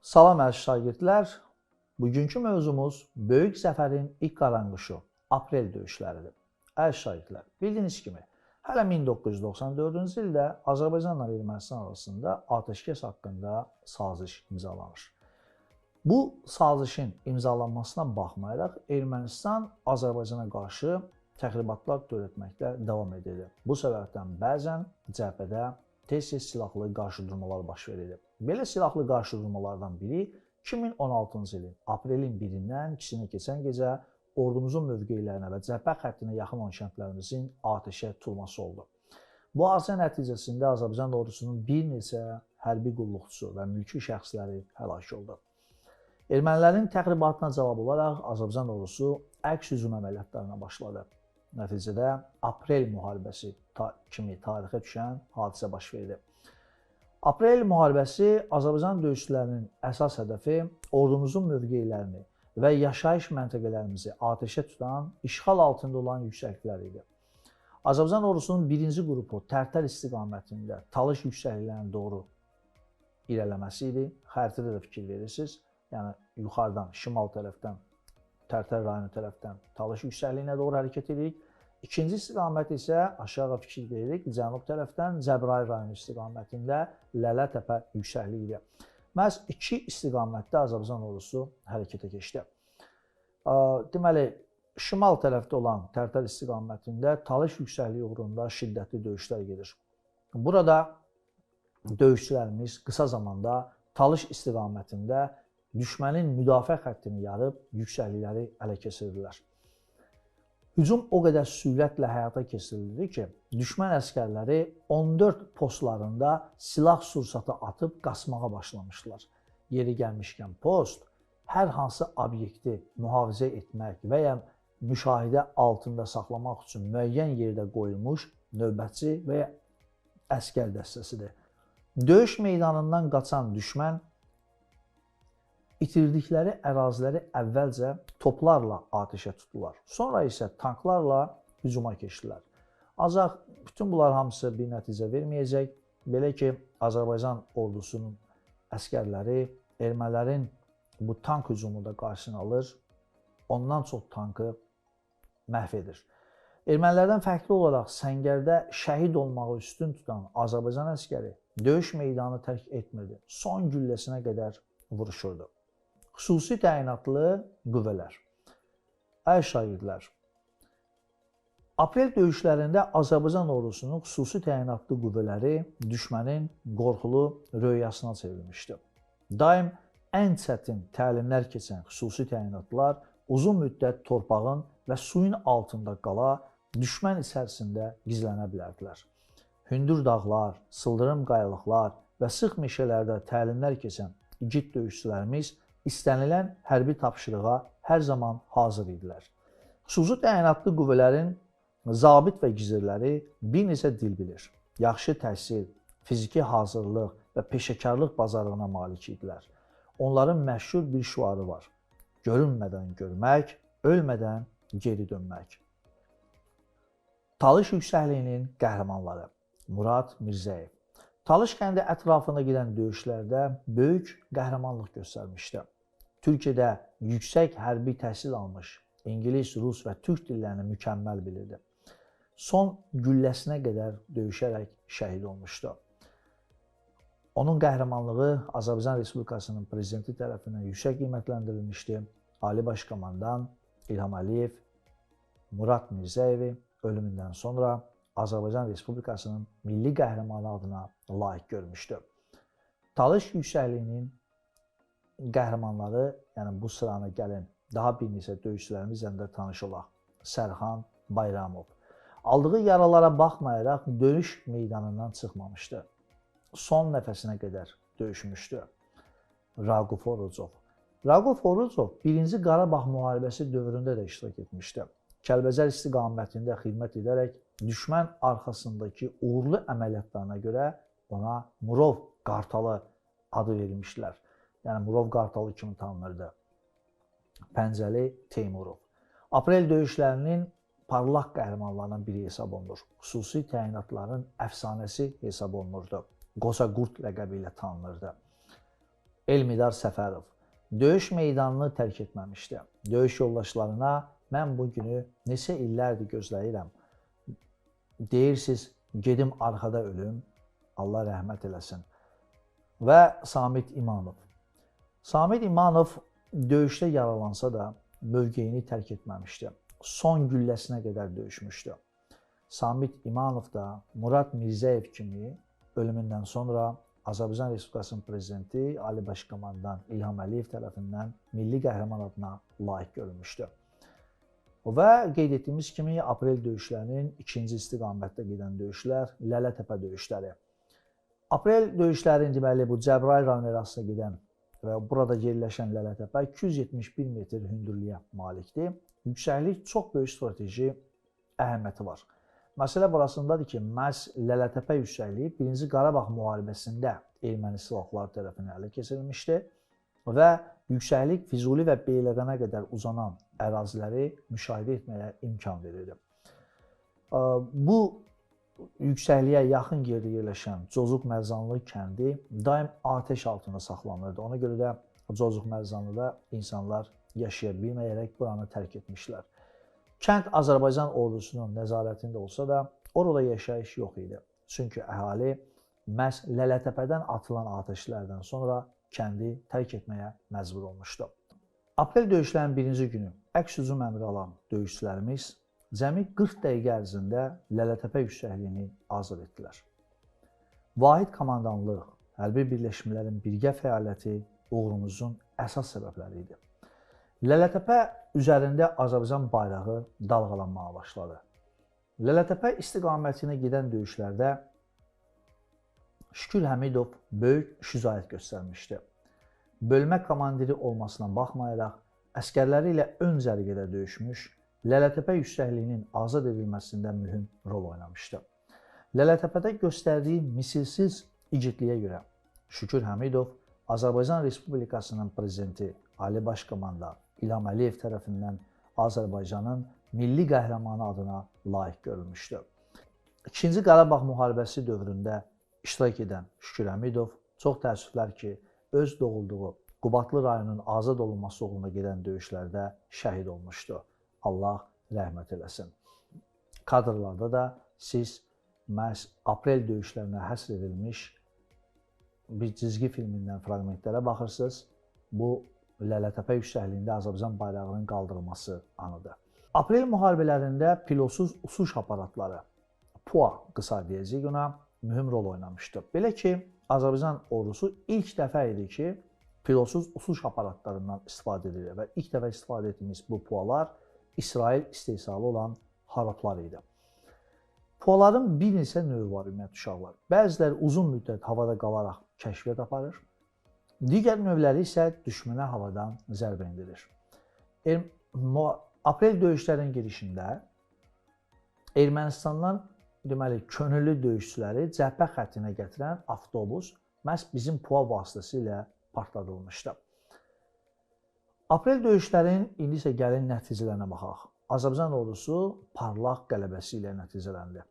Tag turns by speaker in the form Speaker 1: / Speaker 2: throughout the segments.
Speaker 1: Salam əziz şagirdlər. Bugünkü mövzumuz Böyük Zəfərin ilk qaranquşu, aprel döyüşləridir. Əziz şagirdlər, bildiyiniz kimi, hələ 1994-cü ildə Azərbaycanla Ermənistan arasında atəşkəs haqqında saziş imzalanır. Bu sazişin imzalanmasına baxmayaraq Ermənistan Azərbaycana qarşı təxribatlar törətməkdə davam edirdi. Bu səbəbdən bəzən cəbhədə tez-tez silahlı qarşıdurmalar baş verirdi. Belə silahlı qarşıdurmalardan biri 2016-cı ilin aprelin 1-dən 2-sinə keçən gecə ordumuzun mövqelərinə və cəbhə xəttinə yaxın olan kəndlərimizin atəşə tutulması oldu. Bu hadisə nəticəsində Azərbaycan ordusunun bir neçə hərbi qulluqçusu və mülki şəxsləri həlak oldu. Ermənilərin təxribatına cavab olaraq Azərbaycan ordusu əks hücum əməliyyatlarına başladı. Nəticədə aprel müharibəsi kimi tarixə düşən hadisə baş verdi. Aprel müharibəsi Azərbaycan döyüşçülərinin əsas hədəfi ordumuzun mövqelərini və yaşayış məntəqələrimizi atəşə tutan, işğal altında olan yüksəkliklər idi. Azərbaycan ordusunun birinci qrupu Tərtər istiqamətində Talış yüksəkliklərinə doğru irəliləməsi idi. Xəritədə də fikir verirsiniz. Yəni yuxarıdan, şimal tərəfdən, Tərtər rayonu tərəfdən Talış yüksəkliyinə doğru hərəkət edirik. İkinci istiqamət isə aşağı fikir veririk. Cənub tərəfdən Cəbrayıl rayonu istiqamətində Lələtəpə yüksəkliyi idi. Məhz iki istiqamətdə Azərbaycan ordusu hərəkətə keçdi. Deməli, şimal tərəfdə olan Tərtər istiqamətində Talış yüksəkliyi uğrunda şiddətli döyüşlər gedir. Burada döyüşçülərimiz qısa zamanda Talış istiqamətində düşmənin müdafiə xəttini yarıb yüksəklikləri ələ keçirdilər. Hücum o qədər sürətlə həyata keçirildi ki, düşmən əsgərləri 14 postlarında silah sursatı atıb qaçmağa başlamışdılar. Yeri gəlmişkən post hər hansı obyekti mühafizə etmək və ya müşahidə altında saxlamaq üçün müəyyən yerdə qoyulmuş növbətçi və ya əsgər dəstəsidir. Döyüş meydanından qaçan düşmən itirdikləri əraziləri əvvəlcə toplarla atəşə tutdular. Sonra isə tanklarla hücuma keçdilər. Ancaq bütün bunlar hamısı bir nəticə verməyəcək. Belə ki, Azərbaycan ordusunun əsgərləri ermənilərin bu tank hücumunda qarşısını alır, ondan çox tankı məhv edir. Ermənilərdən fərqli olaraq səngərdə şəhid olmağı üstün tutan Azərbaycan əsgəri döyüş meydanı tərk etmirdi. Son gülləsinə qədər vuruşurdu. Xüsusi təyinatlı qüvvələr. Əziz şagirdlər, aprel döyüşlərində Azərbaycan ordusunun xüsusi təyinatlı qüvvələri düşmənin qorxulu röyasına çevrilmişdi. Daim ən çətin təlimlər keçən xüsusi təyinatlılar uzun müddət torpağın və suyun altında qala düşmən içərisində gizlənə bilərdilər. Hündür dağlar, sıldırım qayalıqlar və sıx meşələrdə təlimlər keçən igid döyüşçülərimiz istənilən hərbi tapşırığa hər zaman hazır idilər. Xüsusi təyinatlı qüvvələrin zabit və gizirləri bir neçə dil bilir. Yaxşı təhsil, fiziki hazırlıq və peşəkarlıq bacarığına malik idilər. Onların məşhur bir şüarı var. Görünmədən görmək, ölmədən geri dönmək. Talış yüksəkliyinin qəhrəmanları Murad Mirzəyev. Talış kəndi ətrafında gedən döyüşlərdə böyük qəhrəmanlıq göstərmişdi. Türkiyədə yüksək hərbi təhsil almış, İngilis, Rus və Türk dillərini mükəmməl bilirdi. Son gülləsinə qədər döyüşərək şəhid olmuşdu. Onun qəhrəmanlığı Azərbaycan Respublikasının prezidenti tərəfindən yüksək qiymətləndirilmişdi. Ali Baş Komandan İlham Əliyev Murad Mirzəyevi ölümündən sonra Azərbaycan Respublikasının milli qəhrəmanı adına layiq görmüşdü. Talış yüksəkliyinin qəhrəmanları, yəni bu sırana gəlin, daha bir neçə döyüşçülərimizlə də tanış olaq. Sərxan Bayramov. Aldığı yaralara baxmayaraq döyüş meydanından çıxmamışdı. Son nəfəsinə qədər döyüşmüşdü. Raquf Orucov. Raquf Orucov 1-ci Qarabağ müharibəsi dövründə də iştirak etmişdi. Kəlbəcər istiqamətində xidmət edərək düşmən arxasındakı uğurlu əməliyyatlarına görə ona Murov Qartalı adı verilmişdilər. Yəni Murov Qartalı kimi tanınırdı. Pəncəli Teymurov. Aprel döyüşlərinin parlaq qəhrəmanlarından biri hesab olunur. Xüsusi təyinatların əfsanəsi hesab olunurdu. Qoca Qurd ləqəbi ilə tanınırdı. Elmidar Səfərov döyüş meydanını tərk etməmişdi. Döyüş yoldaşlarına mən bu günü neçə illərdir gözləyirəm. Deyirsiniz, gedim arxada ölüm, Allah rəhmət eləsin. Və Samid İmanov. Samid İmanov döyüşdə yaralansa da mövqeyini tərk etməmişdi. Son gülləsinə qədər döyüşmüşdü. Samid İmanov da Murad Mirzəyev kimi ölümündən sonra Azərbaycan Respublikasının prezidenti Ali Baş Komandan İlham Əliyev tərəfindən Milli Qəhrəman adına layiq görülmüşdü. Və qeyd etdiyimiz kimi aprel döyüşlərinin ikinci istiqamətdə gedən döyüşlər Lələtəpə döyüşləri. Aprel döyüşlərinin deməli bu Cəbrayıl rayonu ərazisində gedən və burada yerləşən Lələtəpə 271 metr hündürlüyə malikdir. Yüksəklik çox böyük strateji əhəmiyyəti var. Məsələ burasındadır ki, məhz Lələtəpə yüksəkliyi 1-ci Qarabağ müharibəsində erməni silahları tərəfindən ələ keçirilmişdi və yüksəklik Füzuli və Beyləqana qədər uzanan əraziləri müşahidə etməyə imkan verirdi. Bu yüksəkliyə yaxın yerdə yerləşən Cozuq Mərzanlı kəndi daim atəş altında saxlanırdı. Ona görə də Cozuq Mərzanlıda insanlar yaşaya bilməyərək buranı tərk etmişlər. Kənd Azərbaycan ordusunun nəzarətində olsa da, orada yaşayış yox idi. Çünki əhali məhz Lələtəpədən atılan atəşlərdən sonra kəndi tərk etməyə məcbur olmuşdu. Aprel döyüşlərinin birinci günü əks hücum əmri alan döyüşçülərimiz cəmi 40 dəqiqə ərzində Lələtəpə yüksəkliyini azad etdilər. Vahid komandanlıq, hərbi birləşmələrin birgə fəaliyyəti uğurumuzun əsas səbəbləri idi. Lələtəpə üzərində Azərbaycan bayrağı dalğalanmağa başladı. Lələtəpə istiqamətinə gedən döyüşlərdə Şükür Həmidov böyük şücaət göstərmişdi. Bölmə komandiri olmasına baxmayaraq, əskərləri ilə ön cərgədə döyüşmüş, Lələtəpə yüksəkliyinin azad edilməsində mühüm rol oynamışdı. Lələtəpədə göstərdiyi misilsiz igidliyə görə Şükür Həmidov Azərbaycan Respublikasının prezidenti Ali Baş Komandan İlham Əliyev tərəfindən Azərbaycanın milli qəhrəmanı adına layiq görülmüşdü. İkinci Qarabağ müharibəsi dövründə iştirak edən Şükür Həmidov çox təəssüflər ki, öz doğulduğu Qubadlı rayonunun azad olunması uğrunda gedən döyüşlərdə şəhid olmuşdu. Allah rəhmət eləsin. Kadrlarda da siz məhz aprel döyüşlərinə həsr edilmiş bir cizgi filmindən fraqmentlərə baxırsınız. Bu Lələtəpə yüksəkliyində Azərbaycan bayrağının qaldırılması anıdır. Aprel müharibələrində pilotsuz uçuş aparatları, PUA qısa deyəcəyik ona, mühüm rol oynamışdı. Belə ki, Azərbaycan ordusu ilk dəfə idi ki, pilotsuz uçuş aparatlarından istifadə edilir və ilk dəfə istifadə etdiyimiz bu PUA-lar İsrail istehsalı olan Haraplar idi. PUA-ların bir neçə növü var, ümumiyyətlə uşaqlar. Bəziləri uzun müddət havada qalaraq kəşfiyyat aparır. Digər növləri isə düşmənə havadan zərbə endirir. Aprel döyüşlərinin girişində Ermənistandan deməli könüllü döyüşçüləri cəbhə xəttinə gətirən avtobus məhz bizim PUA vasitəsilə partladılmışdı. Aprel döyüşlərin indi isə gəlin nəticələrinə baxaq. Azərbaycan ordusu parlaq qələbəsi ilə nəticələndi.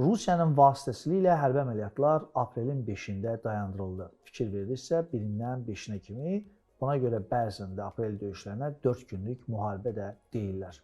Speaker 1: Rusiyanın vasitəsilə hərbi əməliyyatlar aprelin 5-də dayandırıldı. Fikir verilirsə, 1-dən 5-nə kimi, buna görə bəzində aprel döyüşlərinə 4 günlük müharibə də deyirlər.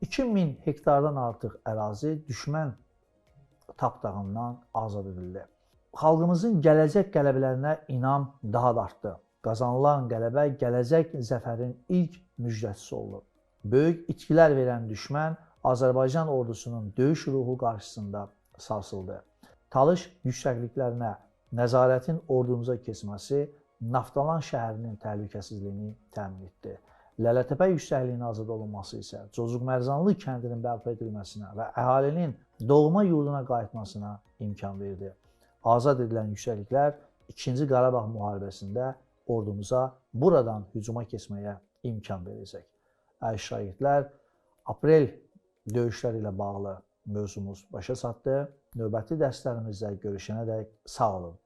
Speaker 1: 2000 hektardan artıq ərazi düşmən tapdağından azad edildi. Xalqımızın gələcək qələbələrinə inam daha da artdı. Qazanılan qələbə gələcək zəfərin ilk müjdəçisi oldu. Böyük itkilər verən düşmən Azərbaycan ordusunun döyüş ruhu qarşısında sarsıldı. Talış yüksəkliklərinə nəzarətin ordumuza keçməsi Naftalan şəhərinin təhlükəsizliyini təmin etdi. Lələtəpə yüksəkliyinin azad olunması isə Cozuq Mərzanlı kəndinin bərpa edilməsinə və əhalinin doğma yurduna qayıtmasına imkan verdi. Azad edilən yüksəkliklər 2-ci Qarabağ müharibəsində ordumuza buradan hücuma keçməyə imkan verəcək. Əziz şagirdlər, aprel döyüşləri ilə bağlı mövzumuz başa çatdı. Növbəti dərslərimizdə görüşənədək sağ olun.